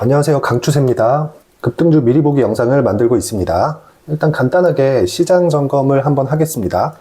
안녕하세요, 강추세입니다. 급등주 미리 보기 영상을 만들고 있습니다. 일단 간단하게 시장 점검을 한번 하겠습니다.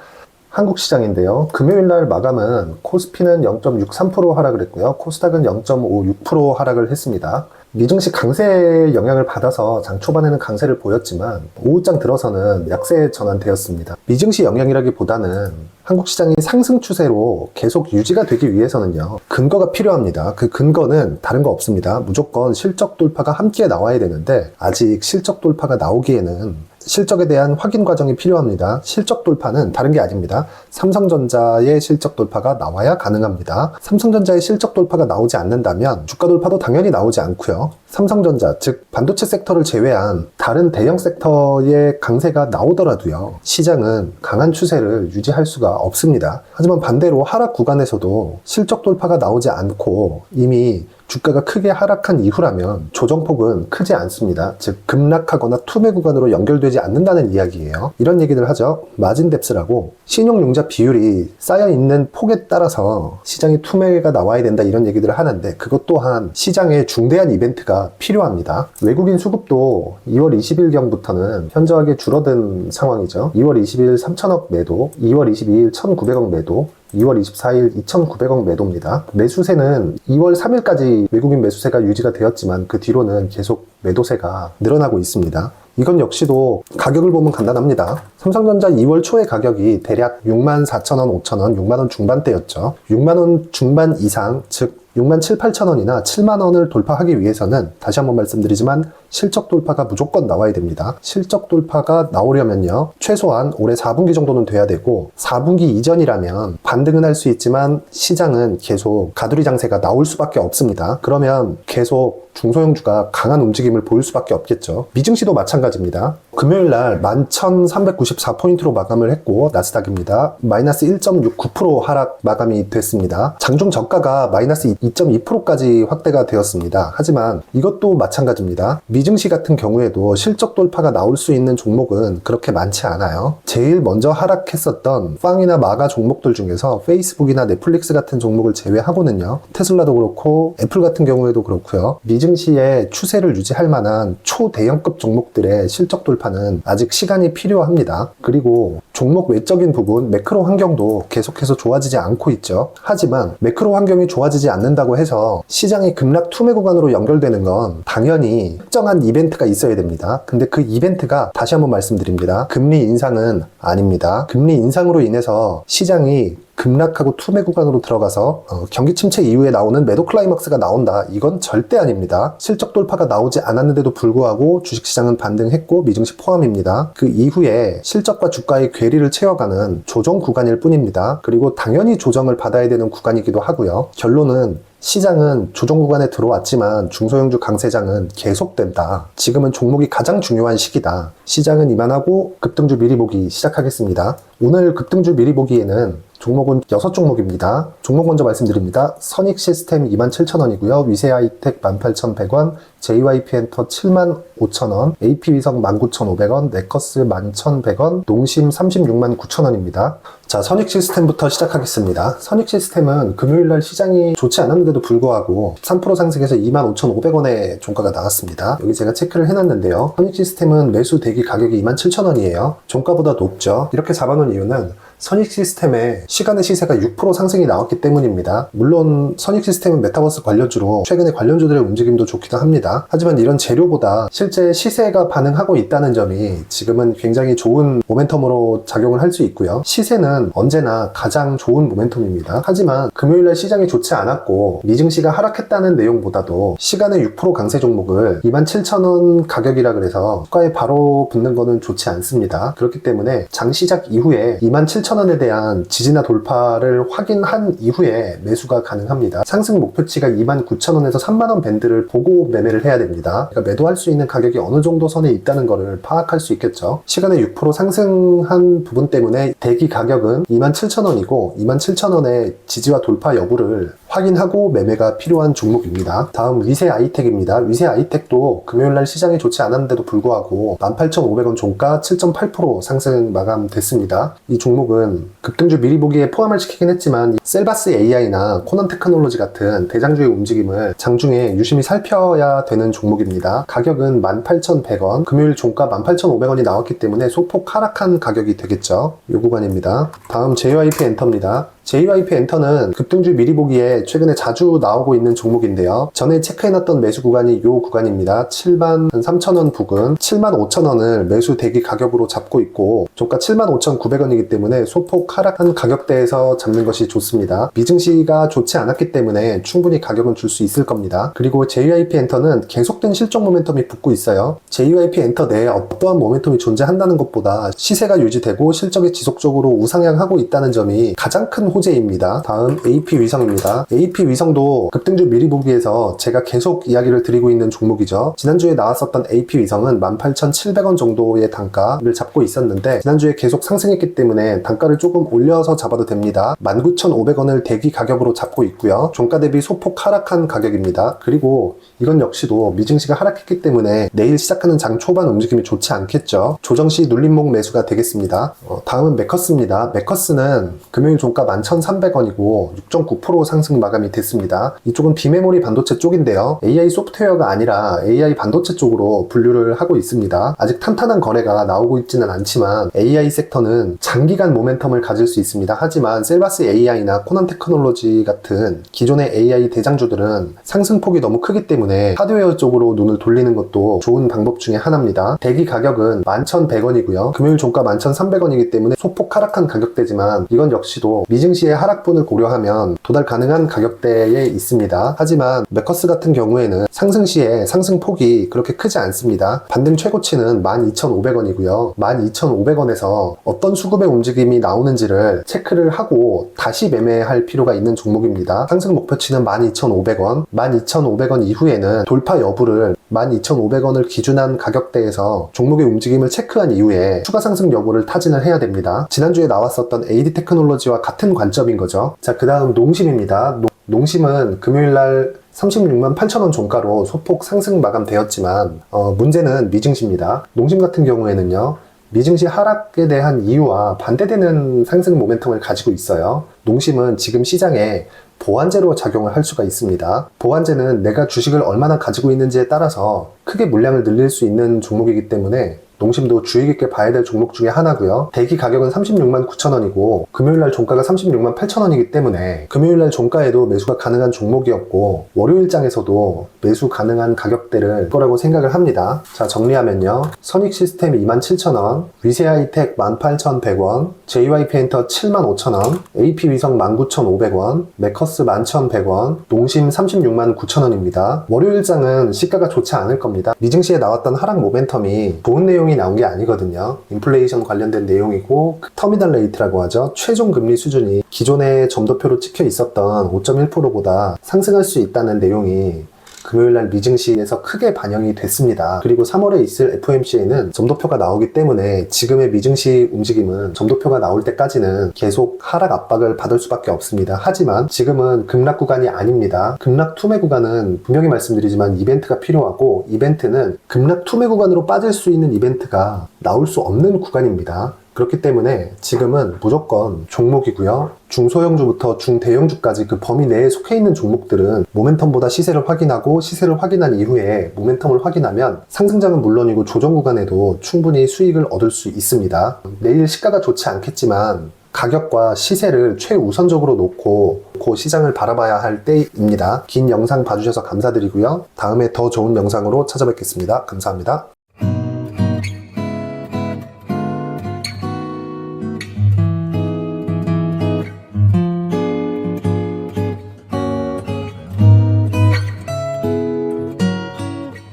한국 시장인데요. 금요일날 마감은 코스피는 0.63% 하락을 했고요. 코스닥은 0.56% 하락을 했습니다. 미증시 강세 영향을 받아서 장 초반에는 강세를 보였지만 오후장 들어서는 약세에 전환되었습니다. 미증시 영향이라기보다는 한국 시장이 상승 추세로 계속 유지가 되기 위해서는요, 근거가 필요합니다. 그 근거는 다른 거 없습니다. 무조건 실적 돌파가 함께 나와야 되는데 아직 실적 돌파가 나오기에는 실적에 대한 확인 과정이 필요합니다. 실적 돌파는 다른 게 아닙니다. 삼성전자의 실적 돌파가 나와야 가능합니다. 삼성전자의 실적 돌파가 나오지 않는다면 주가 돌파도 당연히 나오지 않고요. 삼성전자, 즉 반도체 섹터를 제외한 다른 대형 섹터의 강세가 나오더라도요, 시장은 강한 추세를 유지할 수가 없습니다. 하지만 반대로 하락 구간에서도 실적 돌파가 나오지 않고 이미 주가가 크게 하락한 이후라면 조정폭은 크지 않습니다. 즉 급락하거나 투매 구간으로 연결되지 않는다는 이야기예요. 이런 얘기를 하죠. 마진뎁스라고 신용융자 비율이 쌓여있는 폭에 따라서 시장이 투매가 나와야 된다, 이런 얘기들을 하는데 그것 또한 시장에 중대한 이벤트가 필요합니다. 외국인 수급도 2월 20일경부터는 현저하게 줄어든 상황이죠. 2월 20일 3천억 매도, 2월 22일 1,900억 매도, 2월 24일 2,900억 매도입니다. 매수세는 2월 3일까지 외국인 매수세가 유지가 되었지만 그 뒤로는 계속 매도세가 늘어나고 있습니다. 이건 역시도 가격을 보면 간단합니다. 삼성전자 2월 초의 가격이 대략 64,000원, 5,000원, 6만원 중반대였죠. 6만원 중반 이상, 즉 6만 7, 8천원이나 7만원을 돌파하기 위해서는 다시 한번 말씀드리지만 실적 돌파가 무조건 나와야 됩니다. 실적 돌파가 나오려면요, 최소한 올해 4분기 정도는 돼야 되고 4분기 이전이라면 반등은 할 수 있지만 시장은 계속 가두리 장세가 나올 수밖에 없습니다. 그러면 계속 중소형주가 강한 움직임을 보일 수밖에 없겠죠. 미증시도 마찬가지입니다. 금요일날 11,394포인트로 마감을 했고 나스닥입니다. 마이너스 1.69% 하락 마감이 됐습니다. 장중 저가가 마이너스 2.2%까지 확대가 되었습니다. 하지만 이것도 마찬가지입니다. 미증시 같은 경우에도 실적 돌파가 나올 수 있는 종목은 그렇게 많지 않아요. 제일 먼저 하락했었던 빵이나 마가 종목들 중에서 페이스북이나 넷플릭스 같은 종목을 제외하고는요, 테슬라도 그렇고 애플 같은 경우에도 그렇고요, 미증시의 추세를 유지할 만한 초대형급 종목들의 실적 돌파는 아직 시간이 필요합니다. 그리고 종목 외적인 부분, 매크로 환경도 계속해서 좋아지지 않고 있죠. 하지만 매크로 환경이 좋아지지 않는다고 해서 시장이 급락 투매 구간으로 연결되는 건 당연히 특정한 이벤트가 있어야 됩니다. 근데 그 이벤트가 다시 한번 말씀드립니다. 금리 인상은 아닙니다. 금리 인상으로 인해서 시장이 급락하고 투매 구간으로 들어가서 경기 침체 이후에 나오는 매도 클라이막스가 나온다, 이건 절대 아닙니다. 실적 돌파가 나오지 않았는데도 불구하고 주식시장은 반등했고 미증시 포함입니다. 그 이후에 실적과 주가의 괴리를 채워가는 조정 구간일 뿐입니다. 그리고 당연히 조정을 받아야 되는 구간이기도 하고요. 결론은 시장은 조정 구간에 들어왔지만 중소형주 강세장은 계속된다. 지금은 종목이 가장 중요한 시기다. 시장은 이만하고 급등주 미리 보기 시작하겠습니다. 오늘 급등주 미리 보기에는 종목은 6종목입니다. 종목 먼저 말씀드립니다. 선익시스템 27,000원이고요. 위세하이텍 18,100원, JYP엔터 75,000원, AP위성 19,500원, 네커스 11,100원, 농심 369,000원입니다. 자, 선익시스템부터 시작하겠습니다. 선익시스템은 금요일날 시장이 좋지 않았는데도 불구하고 3% 상승해서 25,500원의 종가가 나왔습니다. 여기 제가 체크를 해놨는데요. 선익시스템은 매수 대기 가격이 27,000원이에요. 종가보다 높죠. 이렇게 잡아놓은 이유는 선익시스템의 시간의 시세가 6% 상승이 나왔기 때문입니다. 물론 선익시스템은 메타버스 관련주로 최근에 관련주들의 움직임도 좋기도 합니다. 하지만 이런 재료보다 실제 시세가 반응하고 있다는 점이 지금은 굉장히 좋은 모멘텀으로 작용을 할 수 있고요. 시세는 언제나 가장 좋은 모멘텀입니다. 하지만 금요일날 시장이 좋지 않았고 미증시가 하락했다는 내용보다도 시간의 6% 강세 종목을 27,000원 가격이라 그래서 주가에 바로 붙는 거는 좋지 않습니다. 그렇기 때문에 장 시작 이후에 27,000원에 대한 지지나 돌파를 확인한 이후에 매수가 가능합니다. 상승 목표치가 29,000원에서 3만원 밴드를 보고 매매를 해야 됩니다. 그러니까 매도할 수 있는 가격이 어느 정도 선에 있다는 것을 파악할 수 있겠죠. 시간의 6% 상승한 부분 때문에 대기 가격은 27,000원이고 27,000원의 지지와 돌파 여부를 확인하고 매매가 필요한 종목입니다. 다음 위세 아이텍입니다. 위세 아이텍도 금요일날 시장이 좋지 않았는데도 불구하고 18,500원 종가 7.8% 상승 마감됐습니다. 이 종목은 급등주 미리 보기에 포함을 시키긴 했지만 셀바스 AI나 코넌 테크놀로지 같은 대장주의 움직임을 장중에 유심히 살펴야 되는 종목입니다. 가격은 18,100원, 금요일 종가 18,500원이 나왔기 때문에 소폭 하락한 가격이 되겠죠. 이 구간입니다. 다음 JYP 엔터입니다. JYP 엔터는 급등주 미리 보기에 최근에 자주 나오고 있는 종목인데요. 전에 체크해놨던 매수 구간이 이 구간입니다. 73,000원 부근, 75,000원을 매수 대기 가격으로 잡고 있고 종가 75,900원이기 때문에 소폭 하락한 가격대에서 잡는 것이 좋습니다. 미증시가 좋지 않았기 때문에 충분히 가격은 줄 수 있을 겁니다. 그리고 JYP 엔터는 계속된 실적 모멘텀이 붙고 있어요. JYP 엔터 내에 어떠한 모멘텀이 존재한다는 것보다 시세가 유지되고 실적이 지속적으로 우상향하고 있다는 점이 가장 큰 호재입니다. 다음 AP위성입니다. AP위성도 급등주 미리 보기에서 제가 계속 이야기를 드리고 있는 종목이죠. 지난주에 나왔었던 AP위성은 18,700원 정도의 단가를 잡고 있었는데 지난주에 계속 상승했기 때문에 단가를 조금 올려서 잡아도 됩니다. 19,500원을 대기 가격으로 잡고 있고요. 종가 대비 소폭 하락한 가격입니다. 그리고 이건 역시도 미증시가 하락했기 때문에 내일 시작하는 장 초반 움직임이 좋지 않겠죠. 조정시 눌림목 매수가 되겠습니다. 다음은 메커스입니다. 메커스는 금요일 종가 11,300원이고 6.9% 상승 마감이 됐습니다. 이쪽은 비메모리 반도체 쪽인데요. AI 소프트웨어가 아니라 AI 반도체 쪽으로 분류를 하고 있습니다. 아직 탄탄한 거래가 나오고 있지는 않지만 AI 섹터는 장기간 모멘텀을 가질 수 있습니다. 하지만 셀바스 AI나 코넌 테크놀로지 같은 기존의 AI 대장주들은 상승폭이 너무 크기 때문에 하드웨어 쪽으로 눈을 돌리는 것도 좋은 방법 중에 하나입니다. 대기 가격은 11,100원이고요. 금요일 종가 11,300원이기 때문에 소폭 하락한 가격대지만 이건 역시도 미증시의 하락분을 고려하면 도달 가능한 가격대에 있습니다. 하지만 메커스 같은 경우에는 상승 시에 상승폭이 그렇게 크지 않습니다. 반등 최고치는 12,500원이고요. 12,500원에서 어떤 수급의 움직임이 나오는지를 체크를 하고 다시 매매할 필요가 있는 종목입니다. 상승 목표치는 12,500원, 12,500원 이후에는 돌파 여부를 12,500원을 기준한 가격대에서 종목의 움직임을 체크한 이후에 추가 상승 여부를 타진을 해야 됩니다. 지난주에 나왔었던 AD 테크놀로지와 같은 관점인 거죠. 자, 그 다음 농심입니다. 농심은 금요일날 36만 8천원 종가로 소폭 상승 마감되었지만 문제는 미증시입니다. 농심 같은 경우에는요. 미증시 하락에 대한 이유와 반대되는 상승 모멘텀을 가지고 있어요. 농심은 지금 시장에 보완제로 작용을 할 수가 있습니다. 보완제는 내가 주식을 얼마나 가지고 있는지에 따라서 크게 물량을 늘릴 수 있는 종목이기 때문에 농심도 주의 깊게 봐야 될 종목 중에 하나고요. 대기 가격은 36만 9천원이고 금요일날 종가가 36만 8천원이기 때문에 금요일날 종가에도 매수가 가능한 종목이었고 월요일장에서도 매수 가능한 가격대를 거라고 생각을 합니다. 자, 정리하면요. 선익시스템 27,000원, 위세하이텍 18,100원, JYP 엔터 75,000원, AP위성 19,500원, 메커스 11,100원, 농심 36만 9천원입니다. 월요일장은 시가가 좋지 않을 겁니다. 미증시에 나왔던 하락 모멘텀이 좋은 내용이 나온 게 아니거든요. 인플레이션 관련된 내용이고 터미널 레이트라고 하죠. 최종 금리 수준이 기존의 점도표로 찍혀 있었던 5.1%보다 상승할 수 있다는 내용이 금요일날 미증시에서 크게 반영이 됐습니다. 그리고 3월에 있을 FOMC에는 점도표가 나오기 때문에 지금의 미증시 움직임은 점도표가 나올 때까지는 계속 하락 압박을 받을 수밖에 없습니다. 하지만 지금은 급락 구간이 아닙니다. 급락 투매 구간은 분명히 말씀드리지만 이벤트가 필요하고 이벤트는 급락 투매 구간으로 빠질 수 있는 이벤트가 나올 수 없는 구간입니다. 그렇기 때문에 지금은 무조건 종목이고요. 중소형주부터 중대형주까지 그 범위 내에 속해 있는 종목들은 모멘텀보다 시세를 확인하고 시세를 확인한 이후에 모멘텀을 확인하면 상승장은 물론이고 조정 구간에도 충분히 수익을 얻을 수 있습니다. 내일 시가가 좋지 않겠지만 가격과 시세를 최우선적으로 놓고 시장을 바라봐야 할 때입니다. 긴 영상 봐주셔서 감사드리고요. 다음에 더 좋은 영상으로 찾아뵙겠습니다. 감사합니다.